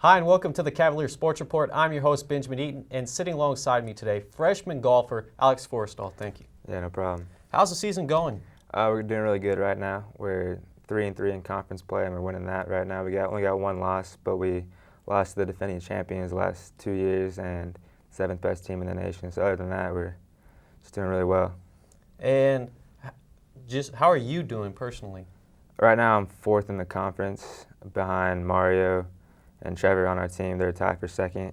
Hi, and welcome to the Cavalier Sports Report. I'm your host, Benjamyn Eaton, and sitting alongside me today, freshman golfer Alex Forristal. Thank you. Yeah, no problem. How's the season going? We're doing really good right now. We're 3-3 in conference play, and we're winning that right now. We only got one loss, but we lost to the defending champions the last 2 years and 7th best team in the nation. So other than that, we're just doing really well. And just how are you doing personally? Right now, I'm 4th in the conference behind Mario and Trevor on our team. They're tied for 2nd.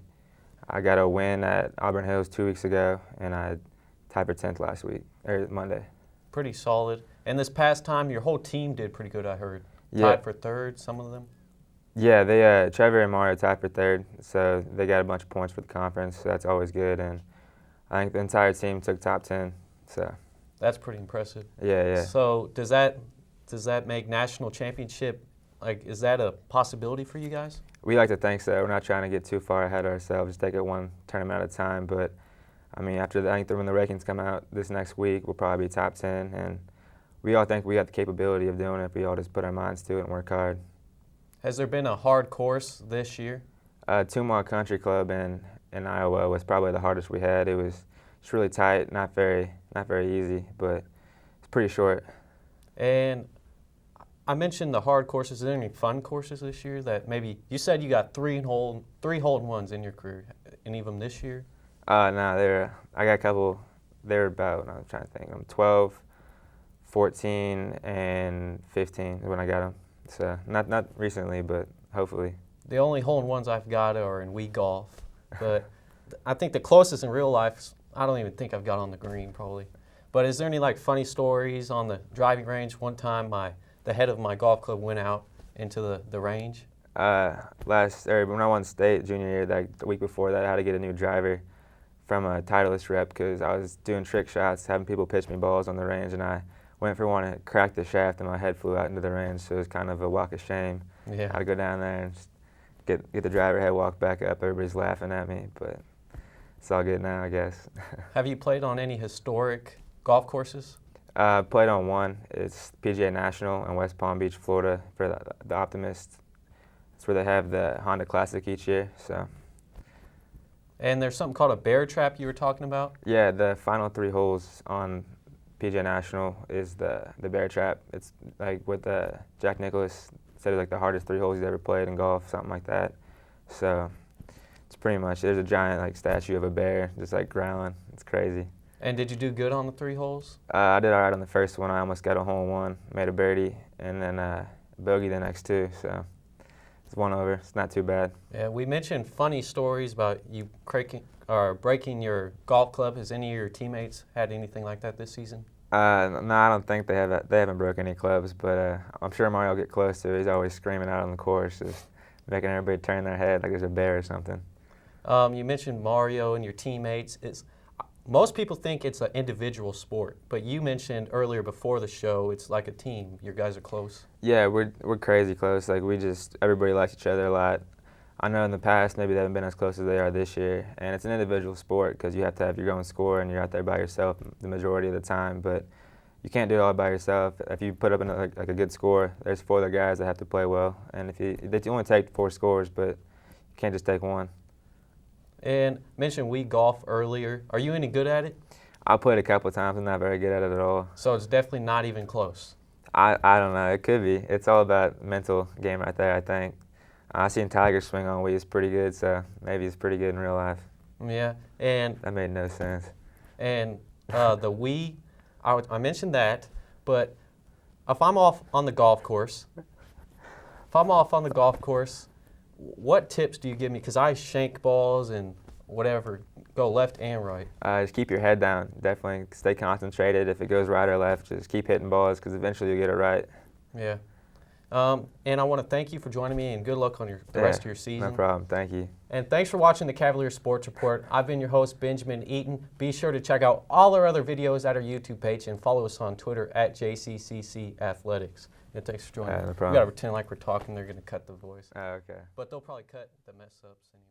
I got a win at Auburn Hills 2 weeks ago, and I tied for 10th last week, or Monday. Pretty solid. And this past time, your whole team did pretty good, I heard. Yeah. Tied for 3rd, some of them? Yeah, Trevor and Mario tied for 3rd, so they got a bunch of points for the conference, so that's always good. And I think the entire team took top 10, so. That's pretty impressive. Yeah. So does that make national championship, is that a possibility for you guys? We like to think so. We're not trying to get too far ahead of ourselves, just take it one tournament at a time. But, I mean, I think when the rankings come out this next week, we'll probably be top 10. And we all think we got the capability of doing it if we all just put our minds to it and work hard. Has there been a hard course this year? Two-Mile Country Club in Iowa was probably the hardest we had. It was just really tight, not very easy, but it's pretty short. And I mentioned the hard courses. Are there any fun courses this year that maybe you said you got three hole-in-ones in your career? Any of them this year? No, I got a couple. They were about, I'm trying to think, 12, 14, and 15 is when I got them. So not recently, but hopefully. The only hole-in-ones I've got are in Wii golf, but I think the closest in real life, I don't even think I've got on the green probably. But is there any funny stories on the driving range? One time the head of my golf club went out into the range. When I won state junior year, the week before that, I had to get a new driver from a Titleist rep because I was doing trick shots, having people pitch me balls on the range, and I went for one and cracked the shaft, and my head flew out into the range, so it was kind of a walk of shame. Yeah. I had to go down there and just get the driver head, walk back up. Everybody's laughing at me, but it's all good now, I guess. Have you played on any historic golf courses? Played on one. It's PGA National in West Palm Beach, Florida, for the Optimist. It's where they have the Honda Classic each year. So. And there's something called a bear trap you were talking about? Yeah, the final 3 holes on PGA National is the bear trap. It's like what Jack Nicklaus said, it's the hardest 3 holes he's ever played in golf, something like that. So it's pretty much, there's a giant statue of a bear just growling. It's crazy. And did you do good on the 3 holes? I did all right on the first one. I almost got a hole-in-one, made a birdie, and then bogey the next 2. So it's 1 over. It's not too bad. Yeah, we mentioned funny stories about you breaking your golf club. Has any of your teammates had anything like that this season? No, I don't think they haven't broken any clubs, but I'm sure Mario will get close to it. He's always screaming out on the course, just making everybody turn their head like there's a bear or something. You mentioned Mario and your teammates. Most people think it's an individual sport, but you mentioned earlier before the show it's like a team. You guys are close. Yeah, we're crazy close. Everybody likes each other a lot. I know in the past maybe they haven't been as close as they are this year, and it's an individual sport because you have to have your own score and you're out there by yourself the majority of the time, but you can't do it all by yourself. If you put up a good score, there's 4 other guys that have to play well, and they only take 4 scores, but you can't just take 1. And mentioned Wii golf earlier. Are you any good at it? I played a couple of times. I'm not very good at it at all. So it's definitely not even close. I don't know. It could be. It's all about mental game right there, I think. I seen Tiger swing on Wii. It's pretty good, so maybe it's pretty good in real life. Yeah, and that made no sense. And the Wii, I mentioned that, but if I'm off on the golf course, what tips do you give me? Because I shank balls and whatever, go left and right. Just keep your head down. Definitely stay concentrated. If it goes right or left, just keep hitting balls because eventually you'll get it right. Yeah. And I want to thank you for joining me, and good luck on the rest of your season. No problem. Thank you. And thanks for watching the Cavalier Sports Report. I've been your host, Benjamyn Eaton. Be sure to check out all our other videos at our YouTube page and follow us on Twitter at JCCC Athletics. And thanks for joining me. No problem. We got to pretend like we're talking. They're going to cut the voice. Okay. But they'll probably cut the mess ups anyway.